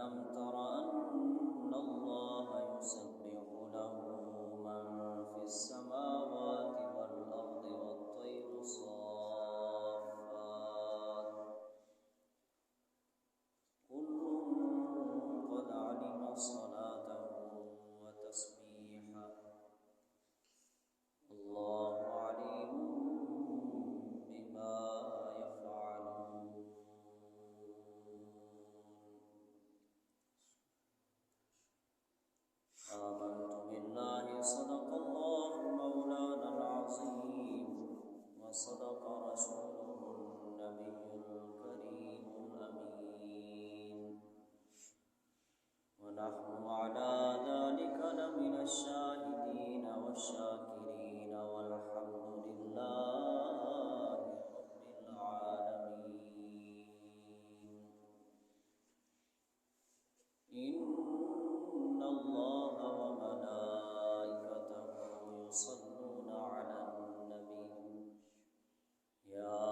ألم تر أن الله يسبح له من في السماوات والأرض والطير صافات كل قد علم صلاته وتسبيحه الله عليم بما يفعلون آمنت بالله صدق الله مولانا العظيم وصدق رسوله النبي الكريم الأمين ونحن على ذلك لمن الشاهدين والشاكرين والحمد لله رب العالمين إن الله وملائكته يصلون على النبي يا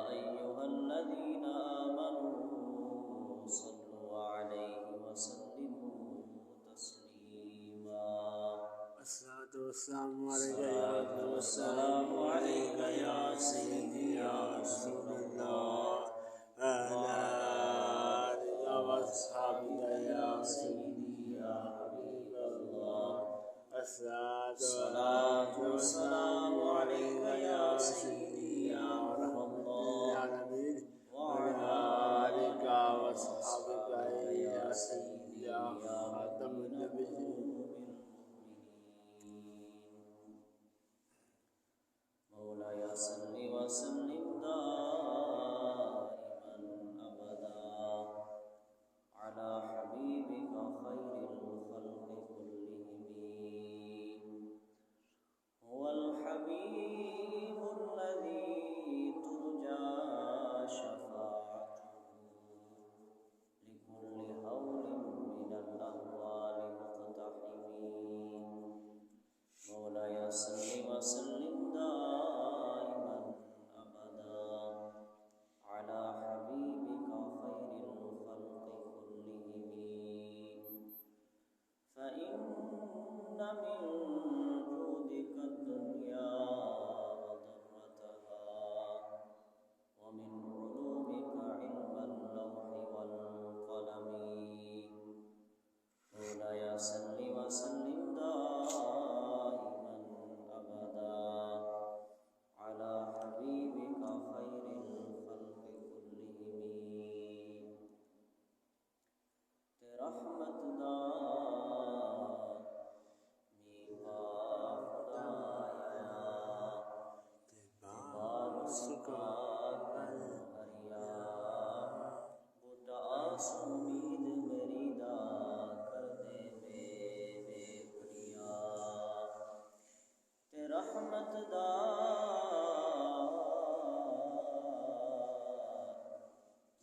أيها الذين آمنوا صلوا عليه وسلموا تسليما الصلاة والسلام عليك يا سيدي يا رسول الله وعلى آلك وأصحابك يا سيدي يا حبيب الله الصلاة والسلام عليك يا سيدي يا رحمة للعالمين وعلى آلك وأصحابك يا سيدي يا خاتم النبيين مولاي صل وسلم دائما أبدا على حبيبك خير الخلق كلهم هو الحبيب الذي ترجى شفاعته لكل هول من الأهوال مقتحمين مولاي صل وسلم دائما أبدا على حبيبك خير الخلق كلهم فإن من جودك الدنيا وضرتها ومن علومك علم اللوح والقلم مولاي صل وسلم دائما أبدا على حبيبك خير الخلق كلهم رحمت دا میوا خدایا تبار سکا ہریا بوٹا آسمید میری دا کر دے بے پڑیا تے رحمت دا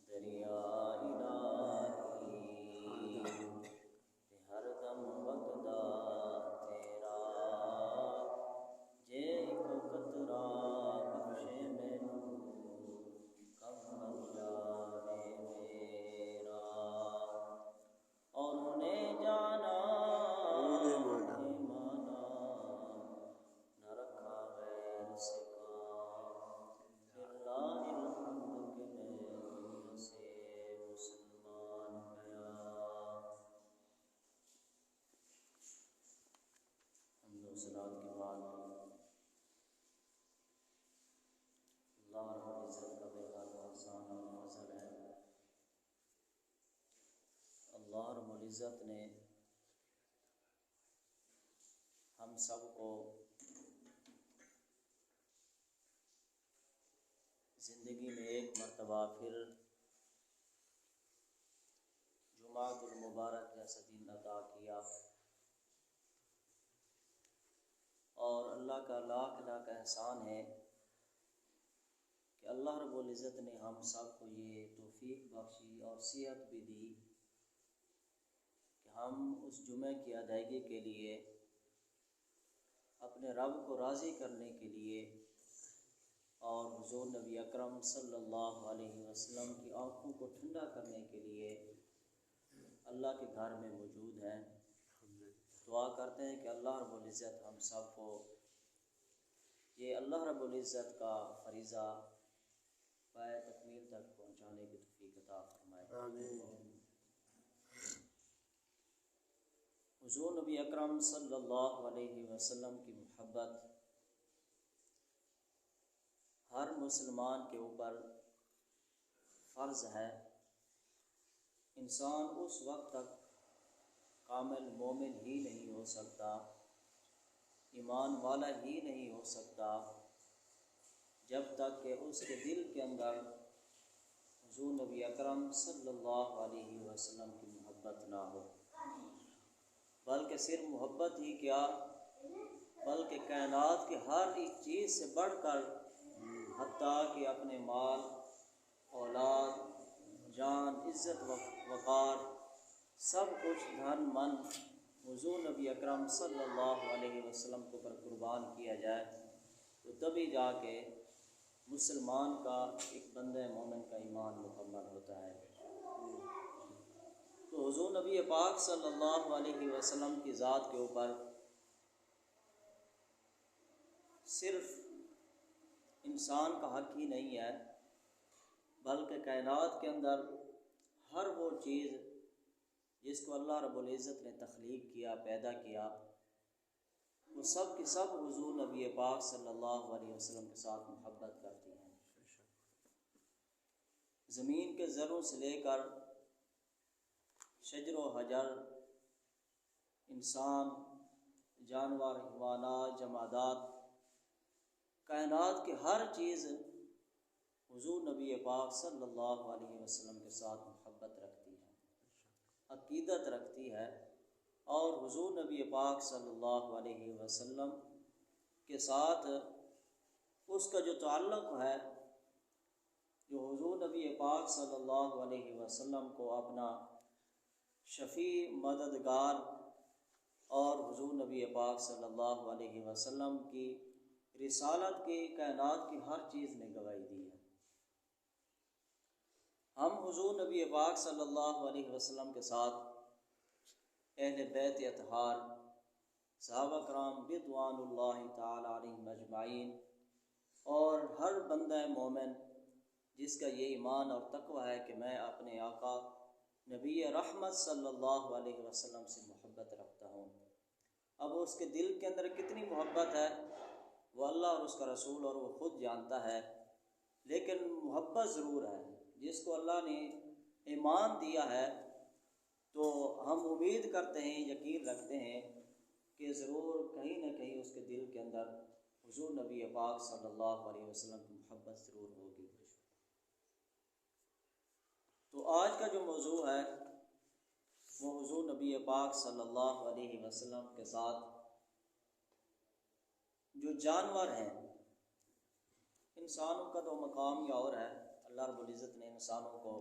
دریا الہی تے ہر دم وگدا تیرا جے کو قطرہ بخشے مینوں کم بن جاوے میرا اور انہیں جانا انہیں مانا نہ رکھا غیر سے کام للہ الحمد کہ میں دنیا سے مسلمان گیا حمد و صلوات کے بعد اللہ رب العزت کا بے حد احسان اور فضل ہے اللہ رب العزت نے ہم سب کو زندگی میں ایک مرتبہ پھر جمعہ المبارک جیسا دن عطا کیا اور اللہ کا لاکھ لاکھ احسان ہے کہ اللہ رب العزت نے ہم سب کو یہ توفیق بخشی اور صحت بھی دی کہ ہم اس جمعہ کی ادائیگی کے لیے اپنے رب کو راضی کرنے کے لیے اور حضور نبی اکرم صلی اللہ علیہ وسلم کی آنکھوں کو ٹھنڈا کرنے کے لیے اللہ کے گھر میں موجود ہیں۔ دعا کرتے ہیں کہ اللہ رب العزت ہم سب کو یہ اللہ رب العزت کا فریضہ پائے تکمیل تک پہنچانے کی توفیق عطا فرمائے۔ آمین۔ حضور نبی اکرم صلی اللہ علیہ وسلم کی محبت ہر مسلمان کے اوپر فرض ہے۔ انسان اس وقت تک کامل مومن ہی نہیں ہو سکتا، ایمان والا ہی نہیں ہو سکتا، جب تک کہ اس کے دل کے اندر حضور نبی اکرم صلی اللہ علیہ وسلم کی محبت نہ ہو۔ بلکہ صرف محبت ہی کیا، بلکہ کائنات کی ہر ایک چیز سے بڑھ کر، حتیٰ کہ اپنے مال، اولاد، جان، عزت وقار، سب کچھ دھن من حضور نبی اکرم صلی اللہ علیہ وسلم کو پر قربان کیا جائے تو تبھی جا کے مسلمان کا، ایک بندہ مومن کا ایمان مکمل ہوتا ہے۔ تو حضور نبی پاک صلی اللہ علیہ وسلم کی ذات کے اوپر صرف انسان کا حق ہی نہیں ہے، بلکہ کائنات کے اندر ہر وہ چیز جس کو اللہ رب العزت نے تخلیق کیا، پیدا کیا، وہ سب کی سب حضور نبی پاک صلی اللہ علیہ وسلم کے ساتھ محبت کرتی ہیں۔ زمین کے ذروں سے لے کر شجر و حجر، انسان، جانور، حیوانات، جمادات، کائنات کی ہر چیز حضور نبی پاک صلی اللہ علیہ وسلم کے ساتھ محبت رکھتی ہے، عقیدت رکھتی ہے، اور حضور نبی پاک صلی اللہ علیہ وسلم کے ساتھ اس کا جو تعلق ہے، جو حضور نبی پاک صلی اللہ علیہ وسلم کو اپنا شفیع، مددگار، اور حضور نبی پاک صلی اللہ علیہ وسلم کی رسالت کی کائنات کی ہر چیز نے گواہی دی ہے۔ ہم حضور نبی پاک صلی اللہ علیہ وسلم کے ساتھ اہل بیت اطہار، صحابہ کرام رضوان اللہ تعالی علیہم اجمعین، اور ہر بندہ مومن جس کا یہ ایمان اور تقوی ہے کہ میں اپنے آقا نبی رحمت صلی اللہ علیہ وسلم سے محبت رکھتا ہوں۔ اب اس کے دل کے اندر کتنی محبت ہے وہ اللہ اور اس کا رسول اور وہ خود جانتا ہے، لیکن محبت ضرور ہے۔ جس کو اللہ نے ایمان دیا ہے تو ہم امید کرتے ہیں، یقین رکھتے ہیں کہ ضرور کہیں نہ کہیں اس کے دل کے اندر حضور نبی پاک صلی اللہ علیہ وسلم کی محبت ضرور ہوگی۔ تو آج کا جو موضوع ہے وہ حضور نبی پاک صلی اللہ علیہ وسلم کے ساتھ جو جانور ہیں، انسانوں کا تو مقام ہی اور ہے۔ اللہ رب العزت نے انسانوں کو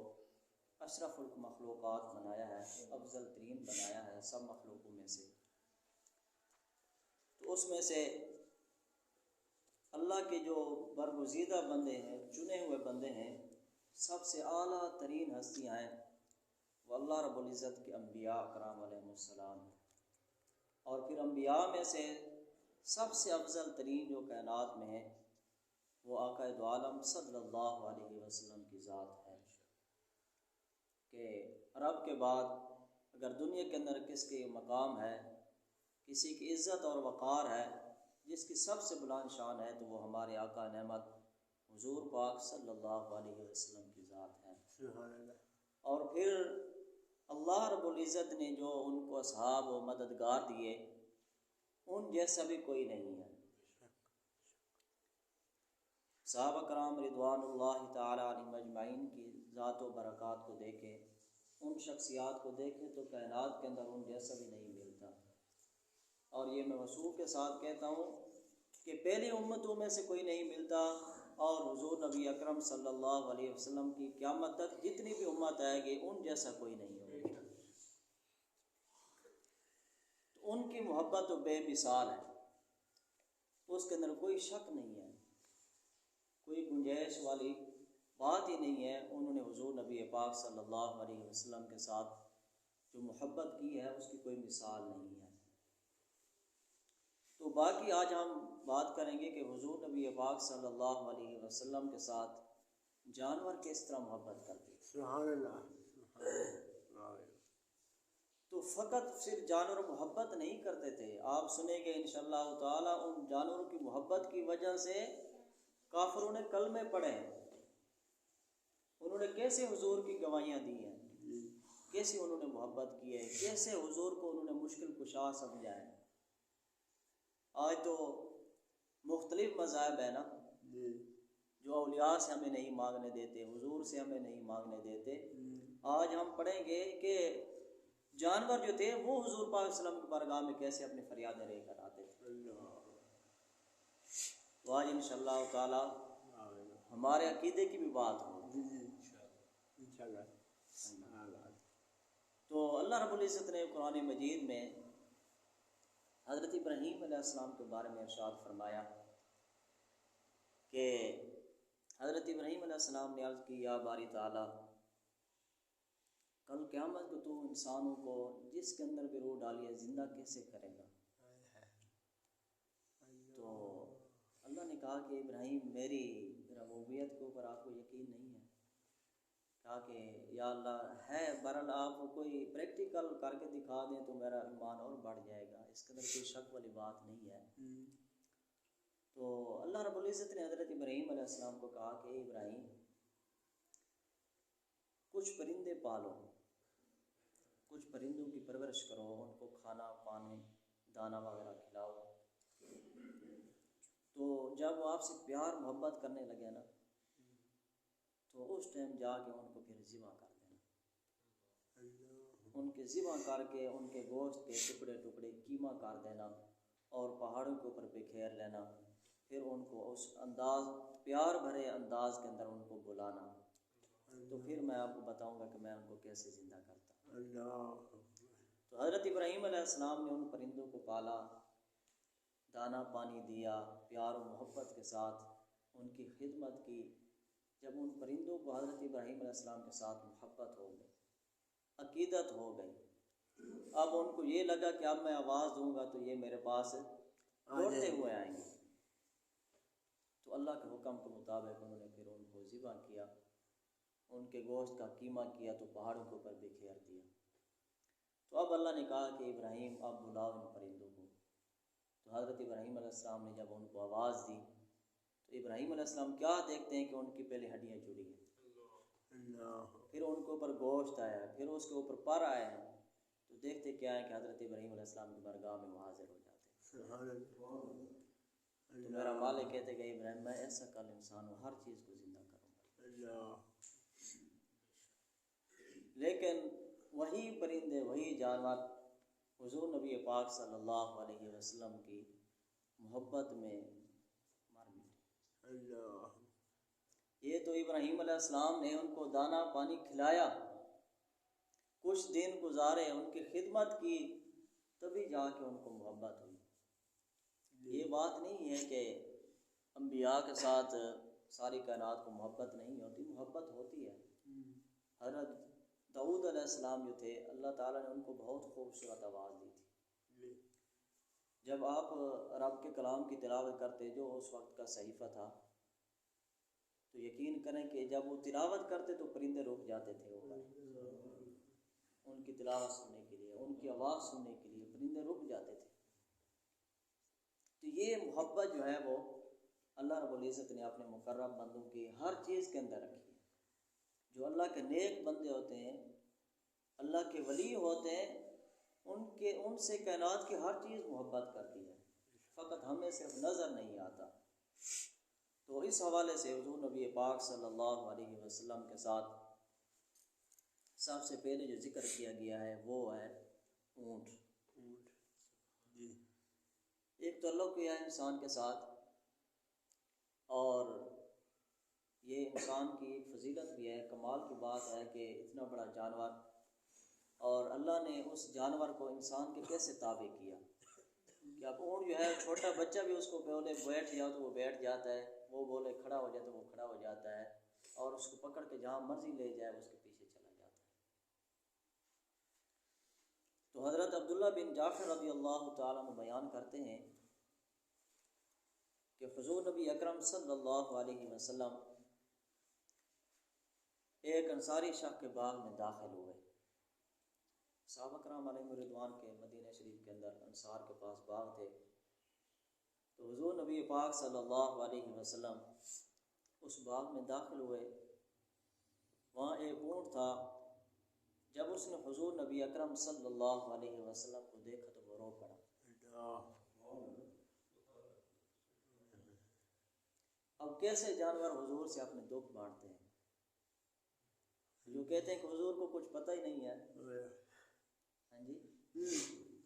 اشرف المخلوقات بنایا ہے، افضل ترین بنایا ہے سب مخلوقوں میں سے۔ تو اس میں سے اللہ کے جو برگزیدہ بندے ہیں، چنے ہوئے بندے ہیں، سب سے اعلیٰ ترین ہستیاں ہیں وہ اللہ رب العزت کے انبیاء کرام علیہ السلام ہیں۔ اور پھر انبیاء میں سے سب سے افضل ترین جو کائنات میں ہے وہ آقا دو عالم صلی اللہ علیہ وسلم کی ذات ہے، کہ رب کے بعد اگر دنیا کے اندر کس کے مقام ہے، کسی کی عزت اور وقار ہے، جس کی سب سے بلند شان ہے، تو وہ ہمارے آقا نعمت حضور پاک صلی اللہ علیہ وسلم کی ذات ہے۔ سبحان اللہ۔ اور پھر اللہ رب العزت نے جو ان کو اصحاب و مددگار دیے، ان جیسا بھی کوئی نہیں ہے۔ صحابہ کرام رضوان اللہ تعالی علیہم اجمعین کی ذات و برکات کو دیکھیں، ان شخصیات کو دیکھیں تو کائنات کے اندر ان جیسا بھی نہیں ملتا۔ اور یہ میں وثوق کے ساتھ کہتا ہوں کہ پہلی امتوں میں سے کوئی نہیں ملتا، اور حضور نبی اکرم صلی اللہ علیہ وسلم کی قیامت تک جتنی بھی امت آئے گی ان جیسا کوئی نہیں ہوگا۔ تو ان کی محبت تو بے مثال ہے، اس کے اندر کوئی شک نہیں ہے، کوئی گنجائش والی بات ہی نہیں ہے۔ انہوں نے حضور نبی پاک صلی اللہ علیہ وسلم کے ساتھ جو محبت کی ہے اس کی کوئی مثال نہیں ہے۔ تو باقی آج ہم بات کریں گے کہ حضور نبی پاک صلی اللہ علیہ وسلم کے ساتھ جانور کس طرح محبت کرتے تھے۔ سبحان اللہ، سبحان اللہ۔ تو فقط صرف جانور محبت نہیں کرتے تھے، آپ سنیں گے انشاءاللہ تعالی ان جانوروں کی محبت کی وجہ سے کافروں نے کلمے پڑھے ہیں، انہوں نے کیسے حضور کی گواہیاں دی ہیں، کیسے انہوں نے محبت کی ہے، کیسے حضور کو انہوں نے مشکل کشا سمجھا ہے۔ آج تو مختلف مذاہب ہے نا جو اولیاء سے ہمیں نہیں مانگنے دیتے، حضور سے ہمیں نہیں مانگنے دیتے۔ آج ہم پڑھیں گے کہ جانور جو تھے وہ حضور پاک صلی اللہ علیہ وسلم کی بارگاہ میں کیسے اپنی فریادیں لے کر آتے تھے۔ تو آج انشاءاللہ تعالی ہمارے عقیدے کی بھی بات ہو۔ تو اللہ رب العزت نے قرآن مجید میں حضرت ابراہیم علیہ السلام کے بارے میں ارشاد فرمایا کہ حضرت ابراہیم علیہ السلام نے عرض کی یا باری تعالیٰ، کل قیامت کو تو انسانوں کو جس کے اندر بھی روح ڈالی ہے زندہ کیسے کرے گا؟ تو اللہ نے کہا کہ ابراہیم میری ربوبیت کے اوپر آپ کو یقین نہیں ہے؟ کہا کہ یا اللہ ہے، بہرحال آپ کوئی پریکٹیکل کر کے دکھا دیں تو میرا ایمان اور بڑھ جائے گا، اس کے اندر کوئی شک والی بات نہیں ہے۔ تو اللہ رب العزت نے حضرت ابراہیم علیہ السلام کو کہا کہ ابراہیم کچھ پرندے پالو، کچھ پرندوں کی پرورش کرو، ان کو کھانا پانی دانہ وغیرہ کھلاؤ، تو جب وہ آپ سے پیار محبت کرنے لگے نا تو اس ٹائم جا کے ان کو پھر ذبح کر دینا، ان کے ذبح کر کے ان کے گوشت کے ٹکڑے ٹکڑے قیمہ کر دینا اور پہاڑوں کے اوپر بکھیر لینا، پھر ان کو اس انداز پیار بھرے انداز کے اندر ان کو بلانا، تو پھر میں آپ کو بتاؤں گا کہ میں ان کو کیسے زندہ کرتا ہوں۔ تو حضرت ابراہیم علیہ السلام نے ان پرندوں کو پالا، دانہ پانی دیا، پیار و محبت کے ساتھ ان کی خدمت کی۔ جب ان پرندوں کو حضرت ابراہیم علیہ السلام کے ساتھ محبت ہو گئی، عقیدت ہو گئی، اب ان کو یہ لگا کہ اب میں آواز دوں گا تو یہ میرے پاس دوڑتے ہوئے آئیں گے، تو اللہ کے حکم کے مطابق انہوں نے پھر ان کو ذبح کیا، ان کے گوشت کا قیمہ کیا تو پہاڑوں کے اوپر بکھیر دیا۔ تو اب اللہ نے کہا کہ ابراہیم اب بلاؤ ان پرندوں کو۔ تو حضرت ابراہیم علیہ السلام نے جب ان کو آواز دی تو ابراہیم علیہ السلام کیا دیکھتے ہیں کہ ان کی پہلے ہڈیاں جڑی ہیں، پھر ان کے اوپر گوشت آیا، پھر اس کے اوپر پر آیا، تو دیکھتے کیا ہے کہ حضرت ابراہیم علیہ السلام کی بارگاہ میں وہ حاضر ہو جاتے ہیں۔ تو میرا مالک کہتے کہ ابراہیم میں ایسا کل انسان ہوں، ہر چیز کو زندہ کروں گا، لیکن وہی پرندے وہی جانور حضور نبی پاک صلی اللہ علیہ وسلم کی محبت میں مر مٹے۔ یہ تو ابراہیم علیہ السلام نے ان کو دانہ پانی کھلایا، کچھ دن گزارے، ان کی خدمت کی، تبھی جا کے ان کو محبت ہوئی۔ یہ بات نہیں ہے کہ انبیاء کے ساتھ ساری کائنات کو محبت نہیں ہوتی، محبت ہوتی ہے۔ حضرت داؤد علیہ السلام جو تھے اللہ تعالیٰ نے ان کو بہت خوبصورت آواز دی تھی۔ جب آپ رب کے کلام کی تلاوت کرتے جو اس وقت کا صحیفہ تھا، تو یقین کریں کہ جب وہ تلاوت کرتے تو پرندے رک جاتے تھے، ان کی تلاوت سننے کے لیے، ان کی آواز سننے کے لیے پرندے رک جاتے تھے۔ تو یہ محبت جو ہے وہ اللہ رب العزت نے اپنے مقرب بندوں کی ہر چیز کے اندر رکھی ہے۔ جو اللہ کے نیک بندے ہوتے ہیں، اللہ کے ولی ہوتے ہیں، ان سے کائنات کی ہر چیز محبت کرتی ہے، فقط ہمیں صرف نظر نہیں آتا۔ تو اس حوالے سے حضور نبی پاک صلی اللہ علیہ وسلم کے ساتھ سب سے پہلے جو ذکر کیا گیا ہے وہ ہے اونٹ۔ ایک تعلق کیا ہے انسان کے ساتھ، اور یہ انسان کی ایک فضیلت بھی ہے، کمال کی بات ہے کہ اتنا بڑا جانور، اور اللہ نے اس جانور کو انسان کے کیسے تابع کیا کہ اب اونٹ جو ہے چھوٹا بچہ بھی اس کو بولے بیٹھ جاؤ تو وہ بیٹھ جاتا ہے، وہ بولے کھڑا ہو جائے تو وہ کھڑا ہو جاتا ہے، اور اس کو پکڑ کے جہاں مرضی لے جائے اس کے پیچھے چلا جاتا ہے۔ تو حضرت عبداللہ بن جعفر رضی اللہ تعالیٰ عنہ بیان کرتے ہیں کہ حضور نبی اکرم صلی اللہ علیہ وسلم ایک انصاری شاہ کے باغ میں داخل ہوئے۔ صحابہ کرام علیہ رضوان کے مدینہ شریف کے اندر انصار کے پاس باغ تھے، تو حضور نبی پاک صلی اللہ علیہ وسلم اس باغ میں داخل ہوئے۔ وہاں ایک اونٹ تھا، جب اس نے حضور نبی اکرم صلی اللہ علیہ وسلم کو دیکھا تو وہ رو پڑا۔ اب کیسے جانور حضور سے اپنے دکھ بانٹتے ہیں، جو کہتے ہیں کہ حضور کو کچھ پتہ ہی نہیں ہے، ہاں جی،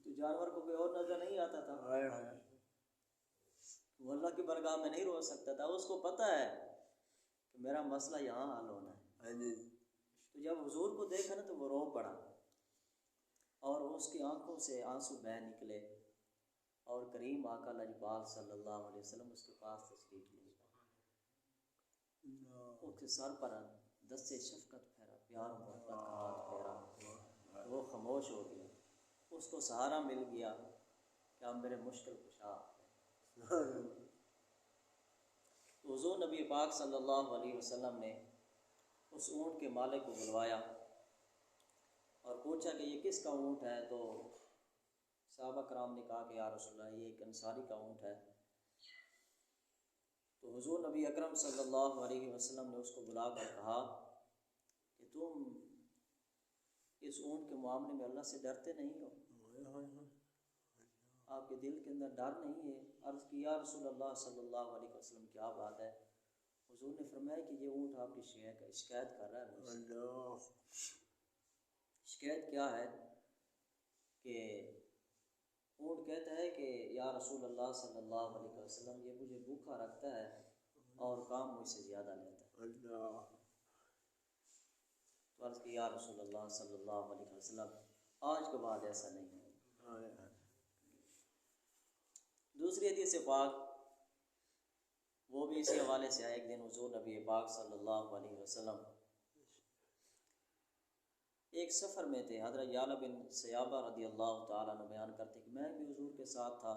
تو جانور کو کوئی اور نظر نہیں آتا تھا، وہ اللہ کی بارگاہ میں نہیں رو سکتا تھا، اس کو پتہ ہے کہ میرا مسئلہ یہاں حل ہونا ہے۔ تو جب حضور کو دیکھا نا تو وہ رو پڑا، اور اس کی آنکھوں سے آنسو بہہ نکلے، اور کریم آقا لجپال صلی اللہ علیہ وسلم اس کے پاس تشریف لے گئے، اس کے سر پر دستے شفقت پھیرا، پیار محبت کا ہاتھ پھیرا، وہ خاموش ہو گیا، اس کو سہارا مل گیا کہ اب میرے مشکل کشا۔ تو حضور نبی پاک صلی اللہ علیہ وسلم نے اس اونٹ کے مالک کو بلوایا اور پوچھا کہ یہ کس کا اونٹ ہے؟ تو صحابہ کرام نے کہا کہ یا رسول اللہ یہ ایک انصاری کا اونٹ ہے۔ تو حضور نبی اکرم صلی اللہ علیہ وسلم نے اس کو بلا کر کہا کہ تم اس اونٹ کے معاملے میں اللہ سے ڈرتے نہیں ہو؟ آپ کے دل کے اندر ڈر نہیں ہے؟ عرض کی یا رسول اللہ صلی اللہ علیہ وسلم کیا بات ہے؟ حضور نے فرمایا کہ یہ اونٹ آپ کی شکایت کر رہا ہے۔ شکایت کیا ہے کہ اونٹ کہتا ہے کہ یا رسول اللہ صلی اللہ علیہ وسلم یہ مجھے بھوکا رکھتا ہے اور کام مجھ سے زیادہ لیتا ہے۔ تو عرض کی یا رسول اللہ صلی اللہ علیہ وسلم آج کے بعد ایسا نہیں ہے۔ دوسری حدیث پاک وہ بھی اسی حوالے سے ہے۔ ایک دن حضور نبی پاک صلی اللہ علیہ وسلم ایک سفر میں تھے۔ حضرت یعلا بن سیابہ رضی اللہ تعالیٰ عنہ بیان کرتے کہ میں بھی حضور کے ساتھ تھا،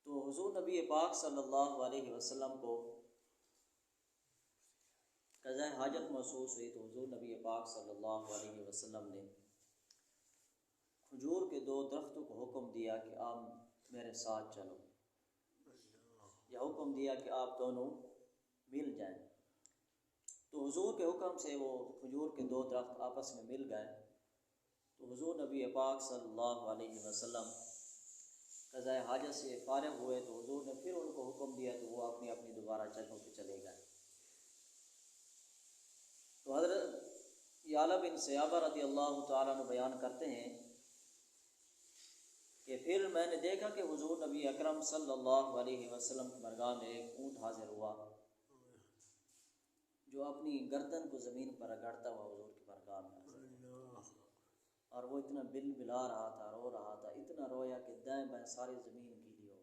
تو حضور نبی پاک صلی اللہ علیہ وسلم کو قضاء حاجت محسوس ہوئی، تو حضور نبی پاک صلی اللہ علیہ وسلم نے کھجور کے 2 درختوں کو حکم دیا کہ آپ میرے ساتھ چلو، یا حکم دیا کہ آپ دونوں مل جائیں۔ تو حضور کے حکم سے وہ کھجور کے 2 درخت آپس میں مل گئے۔ تو حضور نبی پاک صلی اللہ علیہ وسلم قضاء حاجت سے فارغ ہوئے، تو حضور نے پھر ان کو حکم دیا تو وہ اپنی اپنی دوبارہ جگہوں پہ چلے گئے۔ تو حضرت یعلا بن سیابہ رضی اللہ تعالیٰ عنہ بیان کرتے ہیں کہ پھر میں نے دیکھا کہ حضور نبی اکرم صلی اللہ علیہ وسلم کی بارگاہ میں ایک اونٹ حاضر ہوا جو اپنی گردن کو زمین پر رگڑتا ہوا حضور کی بارگاہ میں حاضر ہوا، اور وہ اتنا بل بلا رہا تھا، رو رہا تھا، اتنا رویا کہ دائیں بائیں ساری زمین گیلی ہو۔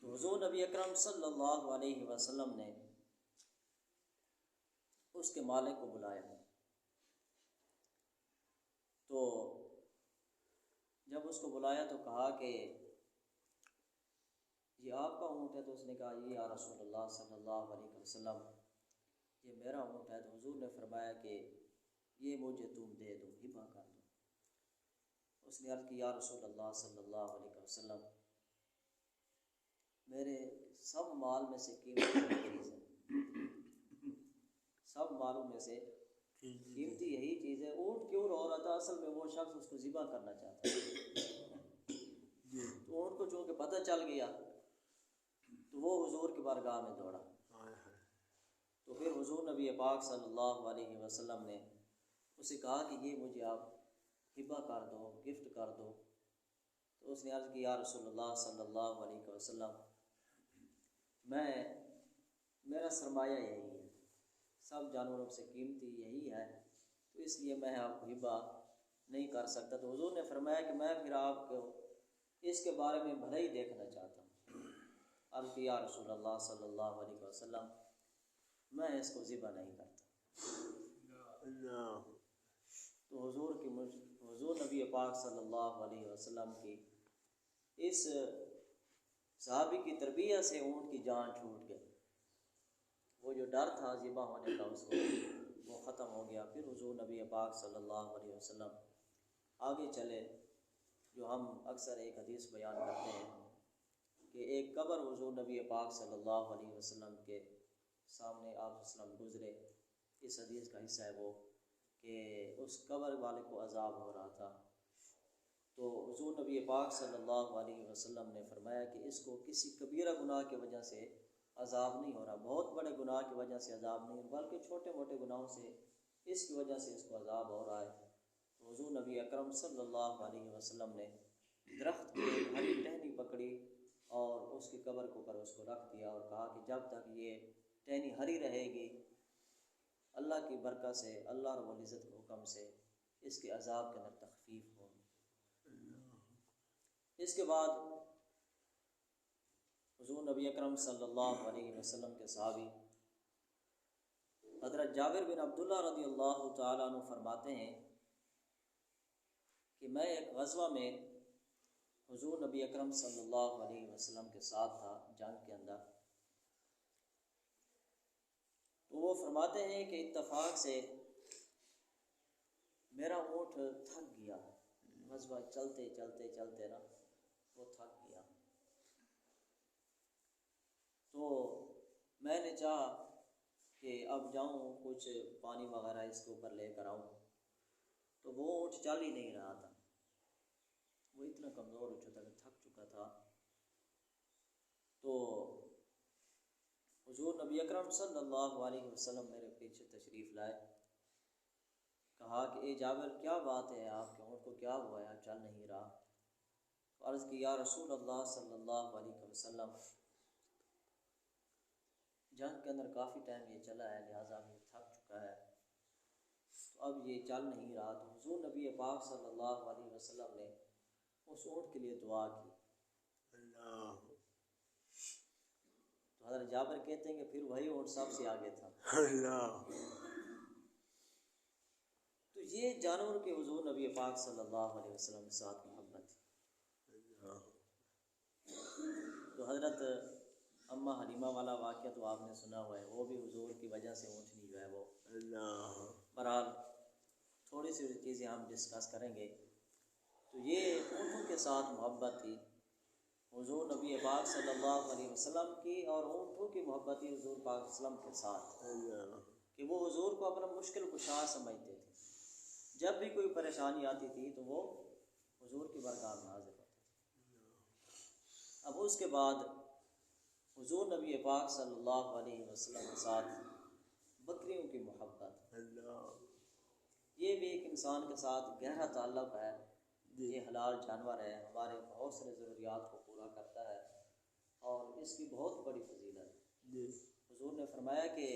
تو حضور نبی اکرم صلی اللہ علیہ وسلم نے اس کے مالک کو بلایا، تو جب اس کو بلایا تو کہا کہ یہ آپ کا اونٹ ہے؟ تو اس نے کہا یہ یا رسول اللہ صلی اللہ علیہ وسلم یہ میرا اونٹ ہے۔ تو حضور نے فرمایا کہ یہ مجھے تم دے دو، ہبہ کر دو۔ اس نے عرض کی یا رسول اللہ صلی اللہ علیہ وسلم میرے سب مال میں سے قیمتی چیز ہے، سب مالوں میں سے قیمتی یہی چیز ہے۔ اونٹ کیوں رو رہا تھا؟ اصل میں وہ شخص اس کو ذبح کرنا چاہتا ہے، تو اونٹ کو چونکہ پتہ چل گیا تو وہ حضور کی بارگاہ میں دوڑا۔ تو پھر حضور نبی پاک صلی اللہ علیہ وسلم نے اسے کہا کہ یہ مجھے آپ ہبہ کر دو، گفٹ کر دو۔ تو اس نے عرض کی یا رسول اللہ صلی اللہ علیہ وسلم میرا سرمایہ یہی ہے، سب جانوروں سے قیمتی یہی ہے، تو اس لیے میں آپ کو ہبہ نہیں کر سکتا۔ تو حضور نے فرمایا کہ میں پھر آپ کو اس کے بارے میں بھلا ہی دیکھنا چاہتا ہوں۔ عرض کی یا رسول اللہ صلی اللہ علیہ وسلم میں اس کو ذبح نہیں کرتا۔ تو حضور نبی پاک صلی اللہ علیہ وسلم کی اس صحابی کی تربیت سے اونٹ کی جان چھوٹ گئی. وہ جو ڈر تھا ذبح ہونے کا اس کو وہ ختم ہو گیا. پھر حضور نبی پاک صلی اللہ علیہ وسلم آگے چلے. جو ہم اکثر ایک حدیث بیان کرتے ہیں کہ ایک قبر حضور نبی پاک صلی اللہ علیہ وسلم کے سامنے آپ وسلم گزرے. اس حدیث کا حصہ ہے وہ کہ اس قبر والے کو عذاب ہو رہا تھا. تو حضور نبی پاک صلی اللہ علیہ وسلم نے فرمایا کہ اس کو کسی کبیرہ گناہ کی وجہ سے عذاب نہیں ہو رہا، بہت بڑے گناہ کی وجہ سے عذاب نہیں، بلکہ چھوٹے موٹے گناہوں سے اس کی وجہ سے اس کو عذاب ہو رہا ہے. تو حضور نبی اکرم صلی اللہ علیہ وسلم نے درخت کی ایک ہری ٹہنی پکڑی اور اس کی قبر کے اوپر اس کو رکھ دیا اور کہا کہ جب تک یہ ٹہنی ہری رہے گی اللہ کی برکت سے، اللہ رب العزت کے حکم سے اس کے عذاب کے اندر تخفیف ہوگی. اس کے بعد حضور نبی اکرم صلی اللہ علیہ وسلم کے صحابی حضرت جابر بن عبداللہ رضی اللہ تعالیٰ عنہ فرماتے ہیں کہ میں ایک غزوہ میں حضور نبی اکرم صلی اللہ علیہ وسلم کے ساتھ تھا جنگ کے اندر. تو وہ فرماتے ہیں کہ اتفاق سے میرا اونٹ تھک گیا، غزوہ چلتے چلتے چلتے نا وہ تھک گیا. تو میں نے چاہا کہ اب جاؤں کچھ پانی وغیرہ اس کے اوپر لے کر آؤں. تو وہ اونٹ چل ہی نہیں رہا تھا، وہ اتنا کمزور ہو چکا تھا، تھک چکا تھا. تو حضور نبی اکرم صلی اللہ علیہ وسلم میرے پیچھے تشریف لائے. کہا کہ اے جابر کیا بات ہے، آپ کے اونٹ کو کیا ہوا ہے، چل نہیں رہا. تو عرض کی یا رسول اللہ صلی اللہ علیہ وسلم جنگ کے اندر کافی ٹائم یہ چلا ہے، لہٰذا یہ تھک چکا ہے، تو اب یہ چل نہیں رہا. تو حضور نبی پاک صلی اللہ علیہ وسلم نے اس اونٹ کے لیے دعا کی. تو حضرت جابر کہتے ہیں کہ پھر وہی اونٹ سب سے آگے تھا. تو یہ جانور کے حضور نبی پاک صلی اللہ علیہ وسلم کے ساتھ محبت تھی. تو حضرت اماں حلیمہ والا واقعہ تو آپ نے سنا ہوا ہے، وہ بھی حضور کی وجہ سے اونٹنی جو ہے وہ. بہرحال تھوڑی سی چیزیں ہم ڈسکس کریں گے. تو یہ اونٹوں کے ساتھ محبت تھی حضور نبی پاک صلی اللہ علیہ وسلم کی، اور اونٹوں کی محبت تھی حضور پاک وسلم کے ساتھ کہ وہ حضور کو اپنا مشکل کشا سمجھتے تھے. جب بھی کوئی پریشانی آتی تھی تو وہ حضور کی بارگاہ میں حاضر ہوتے تھے. اب اس کے بعد حضور نبی پاک صلی اللہ علیہ وسلم کے ساتھ بکریوں کی محبت، یہ بھی ایک انسان کے ساتھ گہرا تعلق ہے. یہ حلال جانور ہے، ہمارے بہت سارے ضروریات کو پورا کرتا ہے اور اس کی بہت بڑی فضیلت ہے. حضور نے فرمایا کہ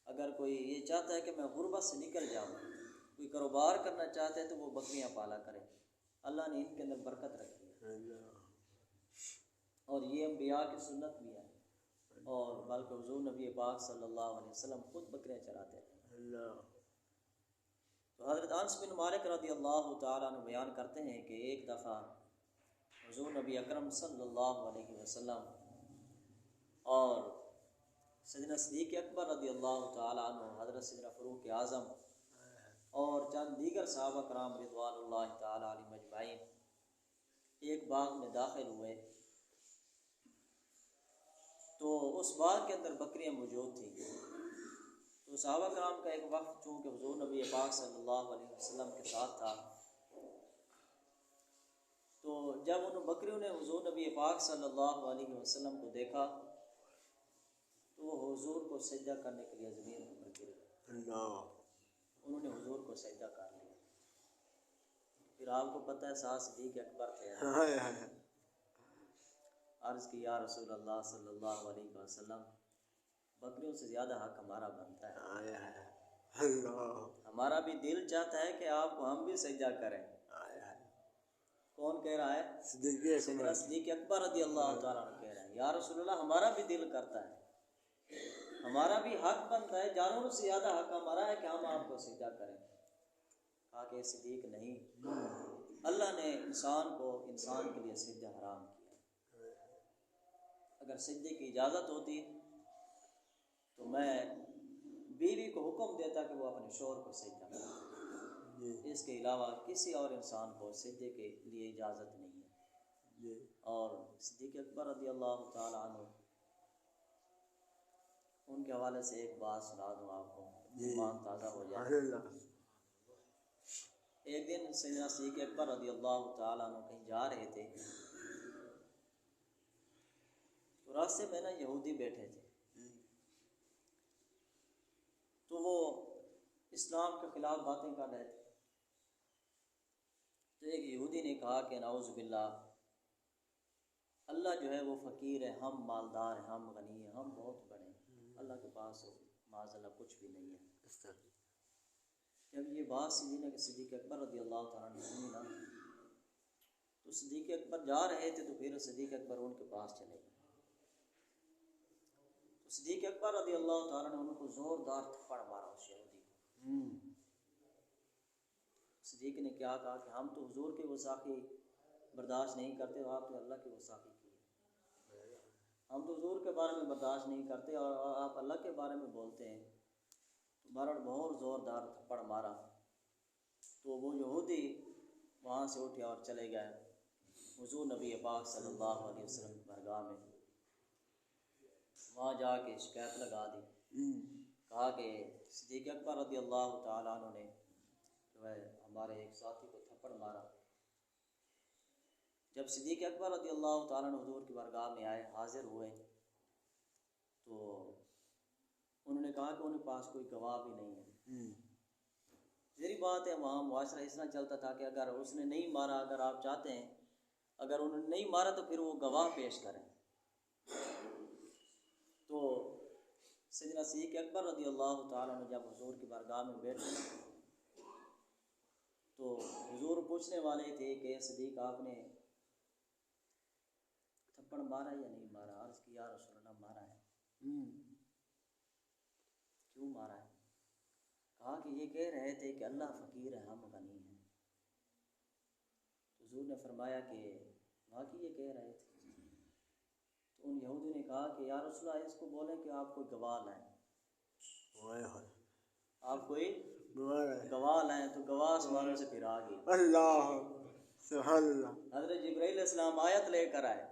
اگر کوئی یہ چاہتا ہے کہ میں غربت سے نکل جاؤں، کوئی کاروبار کرنا چاہتا ہے تو وہ بکریاں پالا کرے، اللہ نے ان کے اندر برکت رکھی ہے. اور یہ انبیاء کی سنت بھی ہے، اور بلکہ حضور نبی پاک صلی اللہ علیہ وسلم خود بکریاں چراتے ہیں. تو حضرت انس بن مالک رضی اللہ تعالیٰ عنہ بیان کرتے ہیں کہ ایک دفعہ حضور نبی اکرم صلی اللہ علیہ وسلم اور سیدنا صدیق اکبر رضی اللہ تعالیٰ عنہ، حضرت سیدنا فاروق اعظم اور چند دیگر صحابہ کرام رضوان اللہ تعالیٰ علیہم اجمعین ایک باغ میں داخل ہوئے. تو اس باغ کے اندر بکریاں موجود تھیں. تو صحابہ کرام کا ایک وقت چونکہ حضور نبی پاک صلی اللہ علیہ وسلم کے ساتھ تھا، تو جب ان بکریوں نے حضور نبی پاک صلی اللہ علیہ وسلم کو دیکھا تو وہ حضور کو سجدہ کرنے کے لیے زمین پر گر گئے. انہوں نے حضور کو سجدہ کر لیا. پھر آپ کو پتہ ہے ساتھ صدیق اکبر تھے. عرض کی یا رسول اللہ صلی اللہ علیہ وسلم بکریوں سے زیادہ حق ہمارا بنتا ہے، ہمارا بھی دل چاہتا ہے کہ آپ کو ہم بھی سجدہ کریں. کون کہہ رہا ہے؟ صدیق اکبر رضی اللہ تعالیٰ عنہ کہہ رہے ہیں یا رسول اللہ ہمارا بھی دل کرتا ہے، ہمارا بھی حق بنتا ہے، جانوروں سے زیادہ حق ہمارا ہے کہ ہم آپ کو سجدہ کریں۔ کہا کہ صدیق نہیں، اللہ نے انسان کو انسان کے لیے سجدہ حرام کیا۔ اگر سجدے کی اجازت ہوتی تو میں بیوی کو حکم دیتا کہ وہ اپنے شوہر کو سجدہ کرے، اس کے علاوہ کسی اور انسان کو سجدے کے لیے اجازت نہیں ہے۔ اور صدیق اکبر رضی اللہ تعالیٰ عنہ، ان کے حوالے سے ایک بات سنا دوں آپ کو، ایمان تازہ ہو جائے۔ ایک دن سیدنا صدیق اکبر رضی اللہ تعالیٰ عنہ کہیں جا رہے تھے، تو راستے میں نا یہودی بیٹھے تھے، تو وہ اسلام کے خلاف باتیں کر رہے تھے۔ تو ایک یہودی نے کہا کہ نعوذ باللہ، اللہ جو ہے وہ فقیر ہے، ہم مالدار ہیں، ہم غنی ہیں، ہم بہت بڑے ہیں، اللہ کے پاس معاذ اللہ کچھ بھی نہیں ہے۔ جب یہ بات صدیق اکبر رضی اللہ تعالیٰ عنہ نے سنی نا، تو صدیق اکبر جا رہے تھے، تو پھر صدیق اکبر ان کے پاس چلے گئے۔ تو صدیق اکبر رضی اللہ تعالیٰ نے ان کو زوردار تھپڑ مارا، اس یہودی کو۔ صدیق نے کیا کہا کہ ہم تو حضور کے گستاخی برداشت نہیں کرتے، اور آپ نے اللہ کے گستاخی کی، ہم تو حضور کے بارے میں برداشت نہیں کرتے اور آپ اللہ کے بارے میں بولتے ہیں۔ تو بہرحال بہت زوردار تھپڑ مارا، تو وہ یہودی وہاں سے اٹھے اور چلے گئے حضور نبی پاک صلی اللہ علیہ وسلم کی بارگاہ میں۔ وہاں جا کے شکایت لگا دی، کہا کہ صدیق اکبر رضی اللہ تعالیٰ عنہ نے جو ہے ہمارے ایک ساتھی کو تھپڑ مارا۔ جب صدیق اکبر رضی اللہ تعالیٰ عنہ حضور کی بارگاہ میں آئے، حاضر ہوئے، تو انہوں نے کہا کہ ان کے پاس کوئی گواہ بھی نہیں ہے۔ ظاہری بات ہے وہاں معاشرہ اس طرح چلتا تھا کہ اگر اس نے نہیں مارا، اگر آپ چاہتے ہیں اگر انہوں نے نہیں مارا تو پھر وہ گواہ پیش کریں۔ تو سیدنا صدیق اکبر رضی اللہ تعالیٰ عنہ جب حضور کی بارگاہ میں بیٹھے تو حضور پوچھنے والے تھے کہ صدیق آپ نے تھپڑ مارا یا نہیں مارا؟ عرض کی یا رسول اللہ مارا ہے۔ کیوں مارا ہے؟ کہا کہ یہ کہہ رہے تھے کہ اللہ فقیر ہے، ہم غنی ہیں۔ حضور نے فرمایا کہ واقعی یہ کہہ رہے تھے؟ تو ان یہودی نے کہا کہ یا رسول اللہ اس کو بولیں کہ آپ کوئی گواہ لائیں، آپ کوئی گواہ لائیں۔ تو گواہ آسمانوں سے پھر آ گئی، اللہ سبحان اللہ، حضرت جبرائیل علیہ السلام آیت لے کر آئے،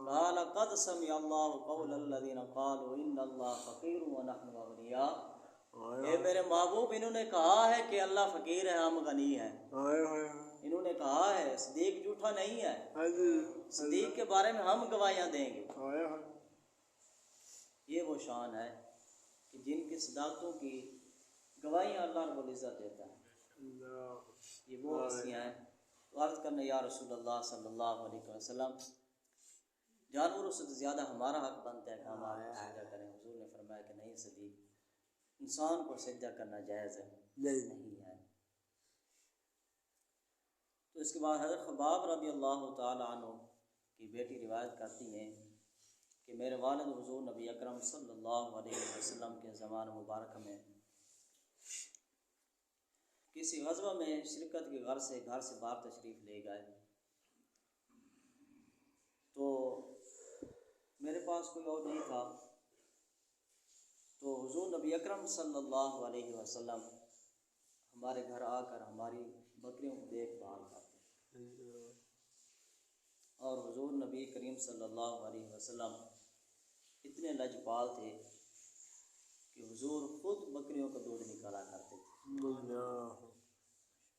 قال قد سمع اللہ قول الذین قالوا ان اللہ فقیر ونحن اغنیاء۔ اے میرے محبوب، انہوں نے کہا ہے کہ اللہ فقیر ہے، ہم غنی ہیں، انہوں نے کہا ہے، صدیق جھوٹا نہیں ہے، صدیق کے بارے میں ہم گواہیاں دیں گے۔ یہ وہ شان ہے کہ جن کی صداقتوں کی گواہیاں اللہ رب العزت دیتا ہے، یہ وہ ہستیاں ہیں۔ تو عرض کرنا یا رسول اللہ صلی اللہ علیہ وسلم، جانوروں سے زیادہ ہمارا حق بنتا ہے کہ ہم آپ کو سجدہ کریں۔ حضور نے فرمایا کہ نہیں صدیق، انسان کو سجدہ کرنا جائز ہے نہیں ہے۔ تو اس کے بعد حضرت خباب رضی اللہ تعالی عنہ کی بیٹی روایت کرتی ہیں کہ میرے والد حضور نبی اکرم صلی اللہ علیہ وسلم کے زمان مبارک میں کسی غزوہ میں شرکت کے گھر سے باہر تشریف لے گئے، تو میرے پاس کوئی اور نہیں تھا، تو حضور نبی اکرم صلی اللہ علیہ وسلم ہمارے گھر آ کر ہماری بکریوں کی دیکھ بھال کرتے، اور حضور نبی کریم صلی اللہ علیہ وسلم اتنے لجپال تھے کہ حضور خود بکریوں کا دودھ نکالا کرتے تھے۔ تو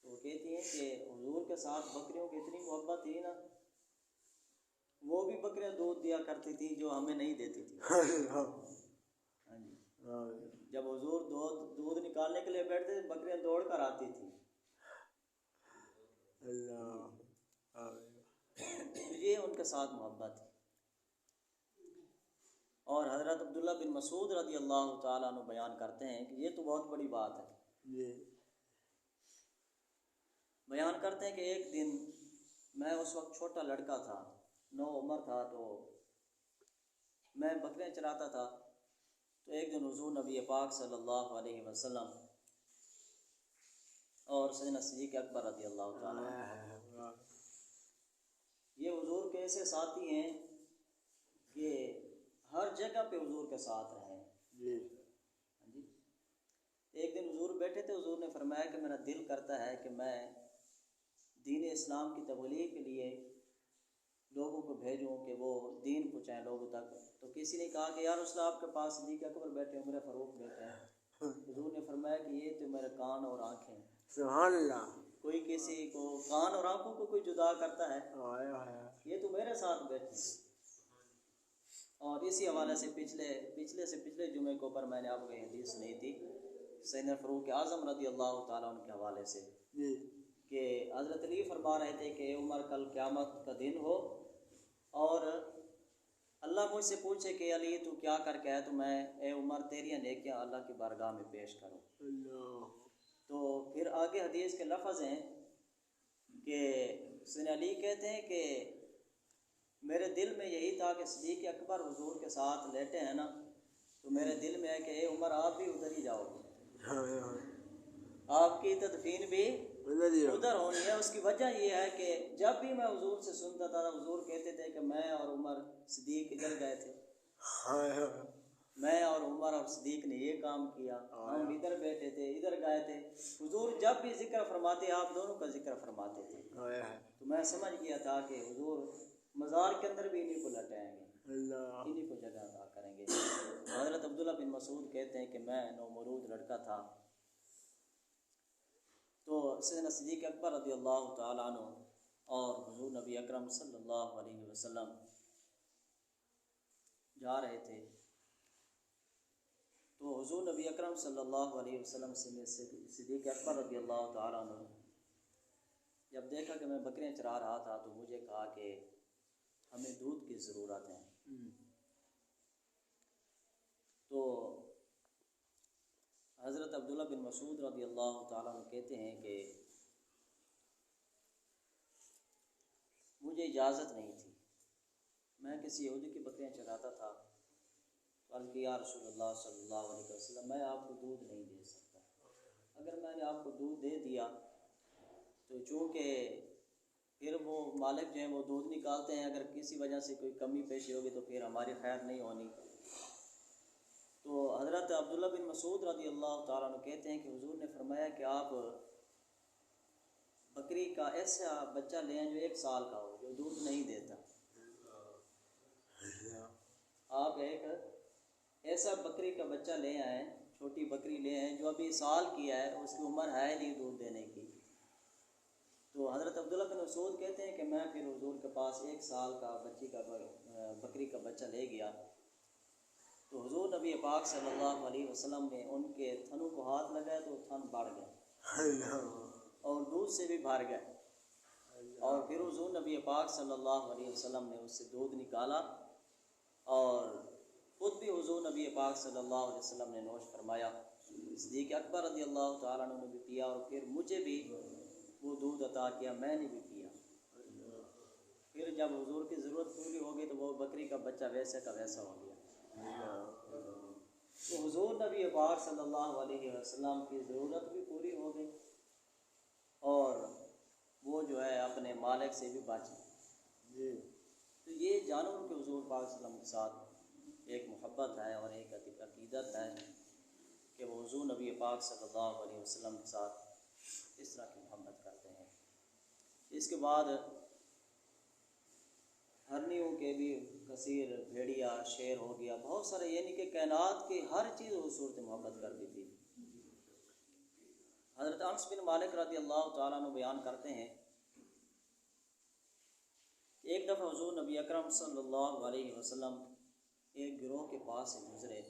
وہ کہتی ہیں کہ حضور کے ساتھ بکریوں کی اتنی محبت تھی نا، وہ بھی بکریاں دودھ دیا کرتی تھی جو ہمیں نہیں دیتی تھی۔ جب حضور دودھ نکالنے کے لیے بیٹھتے تھے، بکریاں دوڑ کر آتی تھی۔ یہ ان کے ساتھ محبت ہے۔ اور حضرت عبداللہ بن مسعود رضی اللہ تعالیٰ عنہ بیان کرتے ہیں کہ یہ تو بہت بڑی بات ہے، بیان کرتے ہیں کہ ایک دن میں اس وقت چھوٹا لڑکا تھا، 9 عمر تھا، تو میں بکریاں چراتا تھا، تو ایک دن حضور نبی پاک صلی اللہ علیہ وسلم اور سیدنا صدیق اکبر رضی اللہ تعالیٰ عنہ، یہ حضور کے ایسے ساتھی ہیں کہ ہر جگہ پہ حضور کے ساتھ رہے ہیں جی۔ ایک دن حضور بیٹھے تھے، حضور نے فرمایا کہ میرا دل کرتا ہے کہ میں دین اسلام کی تبلیغ کے لیے لوگوں کو بھیجوں کہ وہ دین پہنچائیں لوگوں تک۔ تو کسی نے کہا کہ یا رسول اللہ آپ کے پاس صدیق اکبر بیٹھے ہیں، عمر فاروق بیٹھے ہیں۔ حضور نے فرمایا کہ یہ تو میرے کان اور آنکھیں ہیں۔ سبحان اللہ۔ کوئی کسی کو کان اور آنکھوں کو کوئی جدا کرتا ہے؟ یہ تو میرے ساتھ بیٹھے ہیں۔ اور اسی حوالے سے پچھلے جمعے کے اوپر میں نے آپ کو یہ حدیث سنی تھی سیدنا فاروق اعظم رضی اللہ تعالیٰ عنہ کے حوالے سے کہ حضرت علی فرما رہے تھے کہ اے عمر کل قیامت کا دن ہو اور اللہ مجھ سے پوچھے کہ علی تو کیا کر کے ہے، تو میں اے عمر تیری نیکیاں اللہ کی بارگاہ میں پیش کروں۔ تو پھر آگے حدیث کے لفظ ہیں کہ سیدنا علی کہتے ہیں کہ میرے دل میں یہی تھا کہ صدیق اکبر حضور کے ساتھ لیٹے ہیں نا، تو میرے دل میں ہے کہ اے عمر آپ بھی ادھر ہی جاؤ، آپ کی تدفین بھی ادھر ہونی ہے۔ اس کی وجہ یہ ہے کہ جب بھی میں حضور سے سنتا تھا حضور کہتے تھے کہ میں اور عمر صدیق ادھر گئے تھے، میں اور عمر اور صدیق نے یہ کام کیا، ہم ادھر بیٹھے تھے، ادھر گئے تھے۔ حضور جب بھی ذکر فرماتے آپ دونوں کا ذکر فرماتے تھے، تو میں سمجھ گیا تھا کہ حضور مزار کے اندر بھی انہیں کو لٹائیں گے، انہیں کو جگہ عطا کریں گے۔ حضرت عبداللہ بن مسعود کہتے ہیں کہ میں نومولود لڑکا تھا، تو سیدنا صدیق اکبر رضی اللہ تعالیٰ عنہ اور حضور نبی اکرم صلی اللہ علیہ وسلم جا رہے تھے، تو حضور نبی اکرم صلی اللہ علیہ وسلم سے صدیق اکبر رضی اللہ تعالیٰ عنہ جب دیکھا کہ میں بکریاں چرا رہا تھا تو مجھے کہا کہ ہمیں دودھ کی ضرورت ہے۔ تو حضرت عبداللہ بن مسعود رضی اللہ تعالیٰ عنہ کہتے ہیں کہ مجھے اجازت نہیں تھی، میں کسی یہودی کی بکریاں چراتا تھا، قال کہ یا رسول اللہ صلی اللہ علیہ وسلم میں آپ کو دودھ نہیں دے سکتا، اگر میں نے آپ کو دودھ دے دیا تو چونکہ پھر وہ مالک جو ہیں وہ دودھ نکالتے ہیں، اگر کسی وجہ سے کوئی کمی پیشی ہوگی تو پھر ہماری خیر نہیں ہونی۔ تو حضرت عبداللہ بن مسعود رضی اللہ تعالیٰ عنہ کہتے ہیں کہ حضور نے فرمایا کہ آپ بکری کا ایسا بچہ لے آئیں جو 1 سال کا ہو، جو دودھ نہیں دیتا۔ آپ ایک ایسا بکری کا بچہ لے آئیں، چھوٹی بکری لے آئیں جو ابھی سال کی ہے، اس کی عمر ہے نہیں دودھ دینے کی۔ تو حضرت عبداللہ بن مسعود کہتے ہیں کہ میں پھر حضور کے پاس 1 سال کا بکری کا بچہ لے گیا، تو حضور نبی پاک صلی اللہ علیہ وسلم نے ان کے تھنوں کو ہاتھ لگایا تو تھن بڑھ گئے اور دودھ سے بھی بھر گئے، اور پھر حضور نبی پاک صلی اللہ علیہ وسلم نے اس سے دودھ نکالا اور خود بھی حضور نبی پاک صلی اللہ علیہ وسلم نے نوش فرمایا۔ صدیق اکبر رضی اللہ تعالیٰ عنہ نے بھی پیا اور پھر مجھے بھی وہ دودھ عطا کیا، میں نے بھی پیا۔ پھر جب حضور کی ضرورت پوری ہو گئی تو وہ بکری کا بچہ ویسے کا ویسا ہو گیا۔ تو حضور نبی پاک صلی اللہ علیہ وسلم کی ضرورت بھی پوری ہو گئی اور وہ جو ہے اپنے مالک سے بھی بچ گئے۔ تو یہ جانور کے حضور پاک صلی اللہ علیہ وسلم کے ساتھ ایک محبت ہے اور ایک عقیدت ہے کہ وہ حضور نبی پاک صلی اللہ علیہ وسلم کے ساتھ اس طرح کی محبت کرتے ہیں۔ اس کے بعد ہرنیوں کے بھی کثیر، بھیڑیا، شیر ہو گیا، بہت سارے، یعنی کہ کائنات کی ہر چیز وہ صورت محبت کرتی تھی۔ حضرت انس بن مالک رضی اللہ تعالیٰ عنہ بیان کرتے ہیں ایک دفعہ حضور نبی اکرم صلی اللہ علیہ وسلم ایک گروہ کے پاس سے گزرے،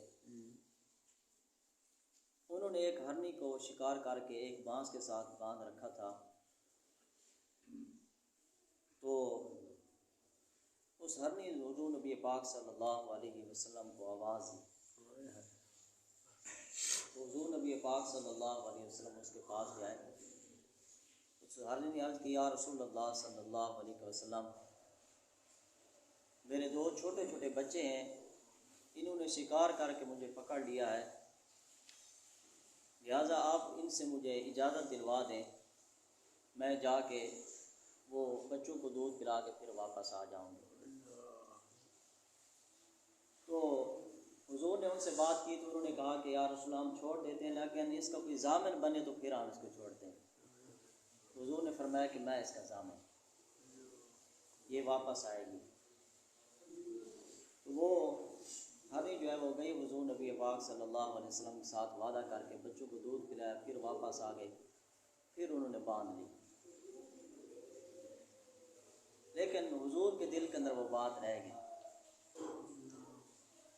انہوں نے ایک ہرنی کو شکار کر کے ایک بانس کے ساتھ باندھ رکھا تھا، تو اس ہرنی حضور نبی پاک صلی اللہ علیہ وسلم کو آواز دی، تو حضور نبی پاک صلی اللہ علیہ وسلم اس کے پاس گئے، اس ہرنی نے عرض کی یا رسول اللہ صلی اللہ علیہ وسلم میرے 2 چھوٹے چھوٹے بچے ہیں انہوں نے شکار کر کے مجھے پکڑ لیا ہے، لہٰذا آپ ان سے مجھے اجازت دلوا دیں، میں جا کے وہ بچوں کو دودھ پلا کے پھر واپس آ جاؤں گا۔ تو حضور نے ان سے بات کی تو انہوں نے کہا کہ یا رسول اللہ ہم چھوڑ دیتے ہیں، لیکن اس کا کوئی ضامن بنے تو پھر ہم اس کو چھوڑتے ہیں۔ حضور نے فرمایا کہ میں اس کا ضامن، یہ واپس آئے گی۔ تو وہ ہمیں جو ہے وہ گئی، حضور نبی پاک صلی اللہ علیہ وسلم کے ساتھ وعدہ کر کے بچوں کو دودھ پلایا، پھر واپس آ گئے، پھر انہوں نے باندھ لی، لیکن حضور کے دل کے اندر وہ بات رہ گئی۔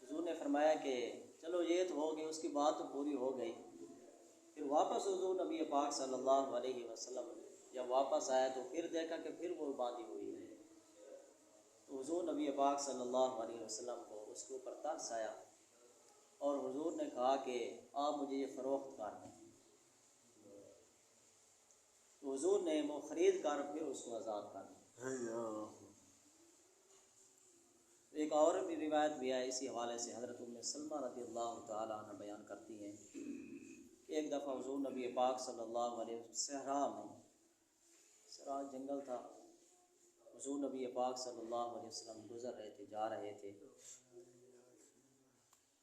حضور نے فرمایا کہ چلو یہ تو ہو گئی، اس کی بات تو پوری ہو گئی۔ پھر واپس حضور نبی پاک صلی اللہ علیہ وسلم جب واپس آیا تو پھر دیکھا کہ پھر وہ باندھی ہوئی ہے۔ تو حضور نبی پاک صلی اللہ علیہ وسلم کو اس کے اوپر ترس آیا، اور حضور نے کہا کہ آپ مجھے یہ فروخت کر دیں۔ تو حضور نے وہ خرید کر پھر اس کو آزاد کر دیا۔ ایک اور بھی روایت بھی ہے اسی حوالے سے، حضرت ام سلمہ رضی اللہ تعالیٰ عنہ بیان کرتی ہیں کہ ایک دفعہ حضور نبی پاک صلی اللہ علیہ وسلم صحرا جنگل تھا، حضور نبی پاک صلی اللہ علیہ وسلم گزر رہے تھے، جا رہے تھے،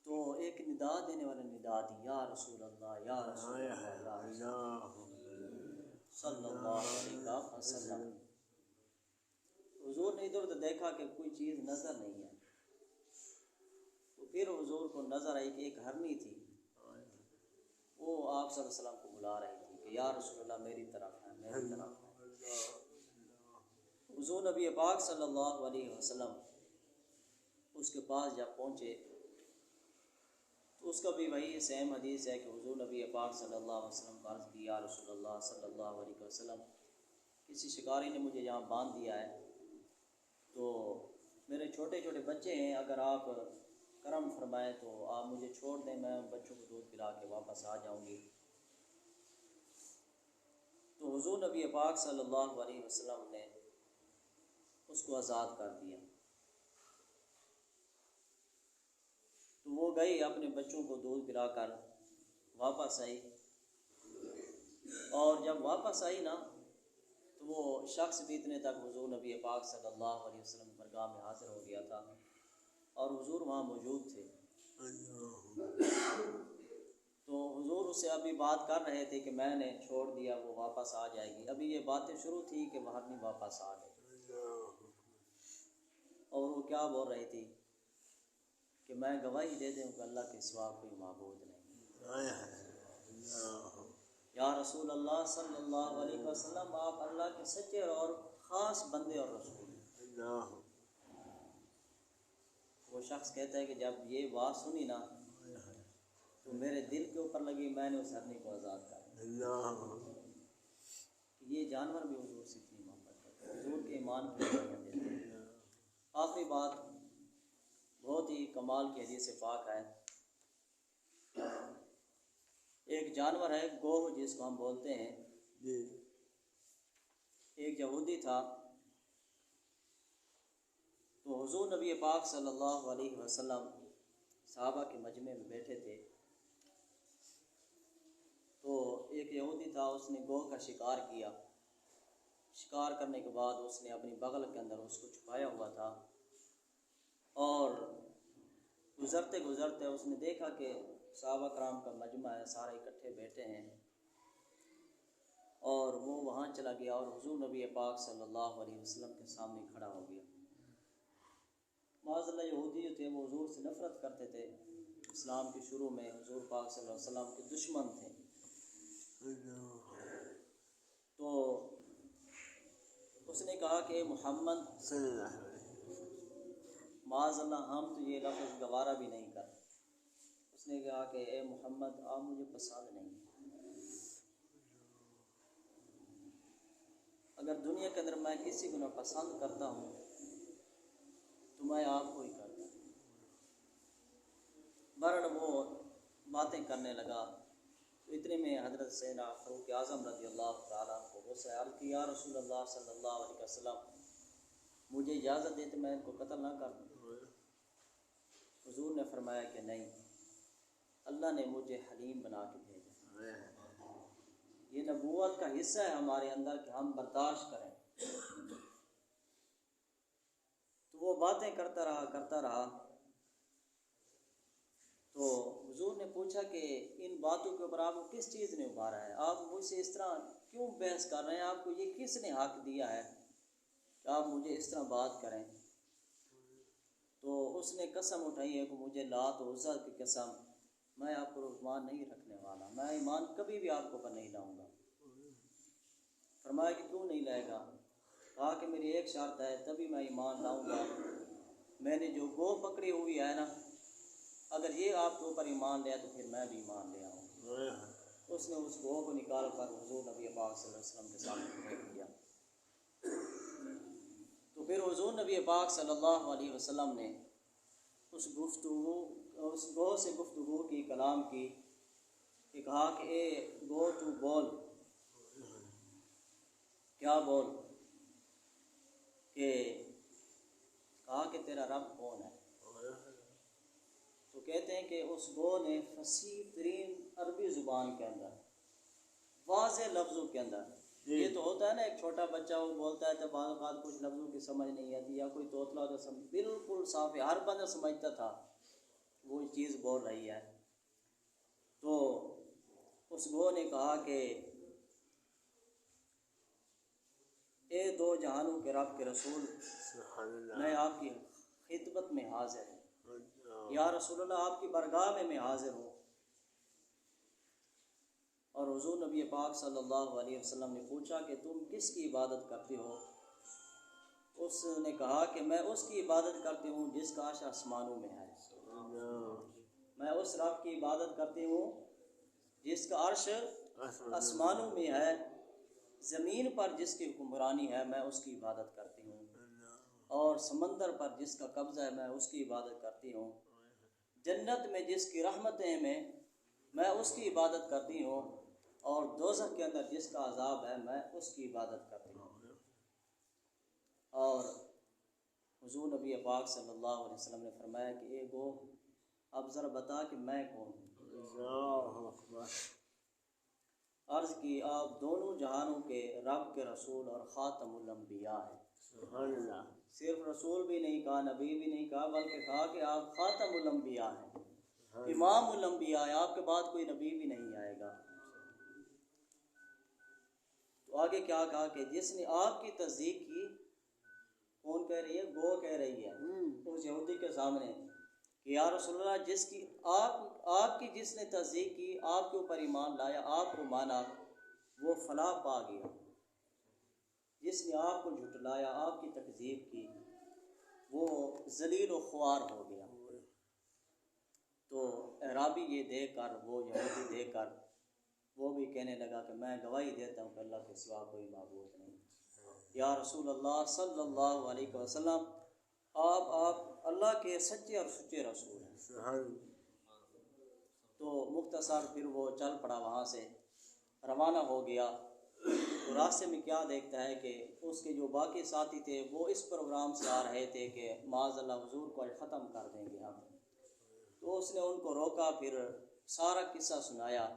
تو ایک ندا دینے والے ندا دی، یا رسول اللہ یا رسول اللہ یا رسول اللہ صلی اللہ علیہ وسلم۔ حضور نے ادھر ادھر دیکھا کہ کوئی چیز نظر نہیں ہے، تو پھر حضور کو نظر آئی کہ ایک ہرنی تھی، وہ آپ صلی اللہ علیہ وسلم کو بلا رہی تھی کہ یا رسول اللہ میری طرف ہے، میری طرف ہے۔ حضور نبی پاک صلی اللہ علیہ وسلم اس کے پاس جب پہنچے تو اس کا بھی وہی سیم حدیث ہے کہ حضور نبی پاک صلی اللہ علیہ وسلم کو عرض کی، یا رسول اللہ صلی اللہ علیہ وسلم کسی شکاری نے مجھے یہاں باندھ دیا ہے، تو میرے چھوٹے چھوٹے بچے ہیں، اگر آپ کرم فرمائیں تو آپ مجھے چھوڑ دیں، میں بچوں کو دودھ پلا کے واپس آ جاؤں گی۔ تو حضور نبی پاک صلی اللہ علیہ وسلم نے اس کو آزاد کر دیا۔ تو وہ گئی اپنے بچوں کو دودھ پلا کر واپس آئی، اور جب واپس آئی نا تو وہ شخص بھی اتنے تک حضور نبی پاک صلی اللہ علیہ وسلم کی بارگاہ میں حاضر ہو گیا تھا، اور حضور وہاں موجود تھے۔ تو حضور اس سے ابھی بات کر رہے تھے کہ میں نے چھوڑ دیا، وہ واپس آ جائے گی، ابھی یہ باتیں شروع تھی کہ وہ ہرنی واپس آ گئی، اور وہ کیا بول رہی تھی کہ میں گواہی دے دوں کہ اللہ کے سوا کوئی معبود نہیں، یا رسول اللہ صلی اللہ علیہ وسلم آپ اللہ کے سچے اور خاص بندے اور رسول ہیں۔ وہ شخص کہتا ہے کہ جب یہ بات سنی نا تو میرے دل کے اوپر لگی، میں نے اس ہرنی کو آزاد کر دیا۔ یہ جانور بھی حضور سے اتنی محبت کرتے ہیں، حضور کے ایمان کی اہمیت دیتے ہیں۔ آخری بات بہت ہی کمال کی حدیث پاک ہے، ایک جانور ہے گوہ جس کو ہم بولتے ہیں، ایک یہودی تھا، تو حضور نبی پاک صلی اللہ علیہ وسلم صحابہ کے مجمع میں بیٹھے تھے، تو ایک یہودی تھا، اس نے گوہ کا شکار کیا، شکار کرنے کے بعد اس نے اپنی بغل کے اندر اس کو چھپایا ہوا تھا، اور گزرتے گزرتے اس نے دیکھا کہ صحابہ کرام کا مجمع ہے، سارے اکٹھے بیٹھے ہیں، اور وہ وہاں چلا گیا اور حضور نبی پاک صلی اللہ علیہ وسلم کے سامنے کھڑا ہو گیا۔ معاذ اللہ یہودی جو تھے وہ حضور سے نفرت کرتے تھے، اسلام کے شروع میں حضور پاک صلی اللہ علیہ وسلم کے دشمن تھے، تو اس نے کہا کہ اے محمد معاذ اللہ ہم تو یہ لفظ گوارا بھی نہیں کرتے، اس نے کہا کہ اے محمد آپ مجھے پسند نہیں، اگر دنیا کے اندر میں کسی کو نہ پسند کرتا ہوں تو میں آپ کو ہی کرتا ہوں۔ بہرحال وہ باتیں کرنے لگا، تو اتنے میں حضرت سیدنا فاروق اعظم رضی اللہ تعالیٰ کو غصہ آیا کہ یا رسول اللہ صلی اللہ علیہ وسلم مجھے اجازت دیتے میں ان کو قتل نہ کر دوں۔ حضور نے فرمایا کہ نہیں، اللہ نے مجھے حلیم بنا کے بھیجا۔ یہ نبوت کا حصہ ہے ہمارے اندر کہ ہم برداشت کریں۔ تو وہ باتیں کرتا رہا تو حضور نے پوچھا کہ ان باتوں کے اوپر آپ کو کس چیز نے ابھارا ہے؟ آپ مجھ سے اس طرح کیوں بحث کر رہے ہیں؟ آپ کو یہ کس نے حق دیا ہے کہ آپ مجھے اس طرح بات کریں؟ تو اس نے قسم اٹھائی ہے کہ مجھے لات و عزیٰ کی قسم، میں آپ پر ایمان نہیں رکھنے والا، میں ایمان کبھی بھی آپ کو پر نہیں لاؤں گا۔ فرمایا کہ کیوں نہیں لائے گا؟ کہا کہ میری ایک شرط ہے تبھی میں ایمان لاؤں گا، میں نے جو گو پکڑی ہوئی ہے نا، اگر یہ آپ کے اوپر ایمان لیا تو پھر میں بھی ایمان لے آؤں۔ اس نے اس گو کو نکال کر حضور نبی پاک صلی اللہ علیہ وسلم کے سامنے پھینک دیا۔ تو پھر حضور نبی پاک صلی اللہ علیہ وسلم نے اس گو سے گفتگو کی، کلام کی، کہ کہا کہ اے گو تو بول۔ کیا بول؟ کہ کہا کہ تیرا رب کون ہے؟ تو کہتے ہیں کہ اس گو نے فصیح ترین عربی زبان کے اندر، واضح لفظوں کے اندر، یہ تو ہوتا ہے نا ایک چھوٹا بچہ وہ بولتا ہے تو بعض اوقات کچھ لفظوں کی سمجھ نہیں آتی، یا کوئی توتلا تو بالکل صاف ہے، ہر بندہ سمجھتا تھا وہ چیز بول رہی ہے۔ تو اس گو نے کہا کہ اے دو جہانوں کے رب کے رسول، میں آپ کی خدمت میں حاضر ہوں، یا رسول اللہ آپ کی بارگاہ میں حاضر ہوں۔ اور حضور نبی پاک صلی اللہ علیہ وسلم نے پوچھا کہ تم کس کی عبادت کرتے ہو؟ اس نے کہا کہ میں اس کی عبادت کرتی ہوں جس کا عرش آسمانوں میں ہے، میں اس رب کی عبادت کرتی ہوں جس کا عرش آسمانوں میں ہے، زمین پر جس کی حکمرانی ہے میں اس کی عبادت کرتی ہوں، اور سمندر پر جس کا قبضہ ہے میں اس کی عبادت کرتی ہوں، جنت میں جس کی رحمتیں ہیں میں اس کی عبادت کرتی ہوں، اور دوزخ کے اندر جس کا عذاب ہے میں اس کی عبادت کرتی ہوں۔ اور حضور نبی پاک صلی اللہ علیہ وسلم نے فرمایا کہ اے گو اب ذرا بتا کہ میں کون ہوں؟ عرض کی آپ دونوں جہانوں کے رب کے رسول اور خاتم الانبیاء ہیں۔ صرف رسول بھی نہیں کہا، نبی بھی نہیں کہا، بلکہ کہا کہ آپ خاتم الانبیاء ہیں، امام الانبیاء ہیں، آپ کے بعد کوئی نبی بھی نہیں آئے گا۔ تو آگے کیا کہا کہ جس نے آپ کی تصدیق کی، کون کہہ رہی ہے؟ گو کہہ رہی ہے اس یہودی کے سامنے کہ یا رسول اللہ جس کی آپ کی جس نے تصدیق کی، آپ کے اوپر ایمان لایا، آپ کو مانا، وہ فلاح پا گیا، جس نے آپ کو جھٹلایا، آپ کی تکذیب کی، وہ ذلیل و خوار ہو گیا۔ تو اعرابی یہ دیکھ کر، وہ یہودی دیکھ کر وہ بھی کہنے لگا کہ میں گواہی دیتا ہوں کہ اللہ کے سوا کوئی معبود نہیں۔ یا رسول اللہ صلی اللہ علیہ وسلم آپ اللہ کے سچے اور سچے رسول ہیں۔ تو مختصر پھر وہ چل پڑا، وہاں سے روانہ ہو گیا۔ تو راستے میں کیا دیکھتا ہے کہ اس کے جو باقی ساتھی تھے وہ اس پروگرام سے آ رہے تھے کہ معاذ اللہ حضور کو ختم کر دیں گے ہم۔ تو اس نے ان کو روکا، پھر سارا قصہ سنایا۔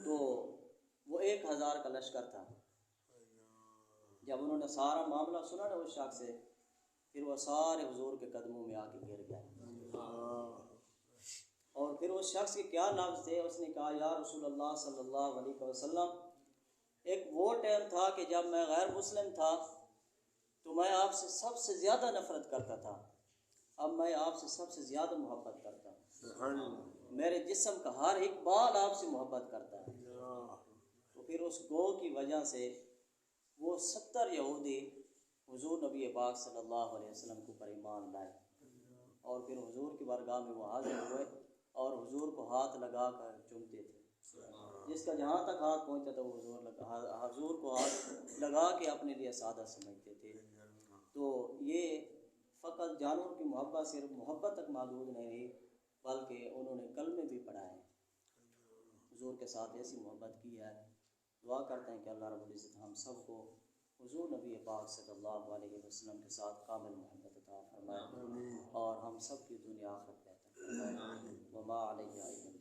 تو وہ 1000 کا لشکر تھا۔ جب انہوں نے سارا معاملہ سنا نا اس شخص سے، پھر وہ سارے حضور کے قدموں میں آ کے گر گئے۔ اور پھر اس شخص کے کیا لفظ تھے؟ اس نے کہا یا رسول اللہ صلی اللہ علیہ وسلم، ایک وہ ٹائم تھا کہ جب میں غیر مسلم تھا تو میں آپ سے سب سے زیادہ نفرت کرتا تھا، اب میں آپ سے سب سے زیادہ محبت کرتا ہوں، میرے جسم کا ہر ایک بال آپ سے محبت کرتا ہے۔ تو پھر اس گو کی وجہ سے وہ 70 یہودی حضور نبی پاک صلی اللہ علیہ وسلم کو پر ایمان لائے، اور پھر حضور کی بارگاہ میں وہ حاضر ہوئے اور حضور کو ہاتھ لگا کر چومتے تھے، جس کا جہاں تک ہاتھ پہنچتا تھا وہ حضور کو ہاتھ لگا کے اپنے لیے سادہ سمجھتے تھے۔ تو یہ فقط جانور کی محبت صرف محبت تک محدود نہیں رہی، بلکہ انہوں نے کلمے بھی پڑھائے، حضور کے ساتھ ایسی محبت کی ہے۔ دعا کرتے ہیں کہ اللہ رب العزت ہم سب کو حضور نبی پاک صلی اللہ علیہ وسلم کے ساتھ کامل محبت عطا فرمائے۔ اور ہم سب کی دنیا آخرت بہتر فرمائے۔ وما علیہ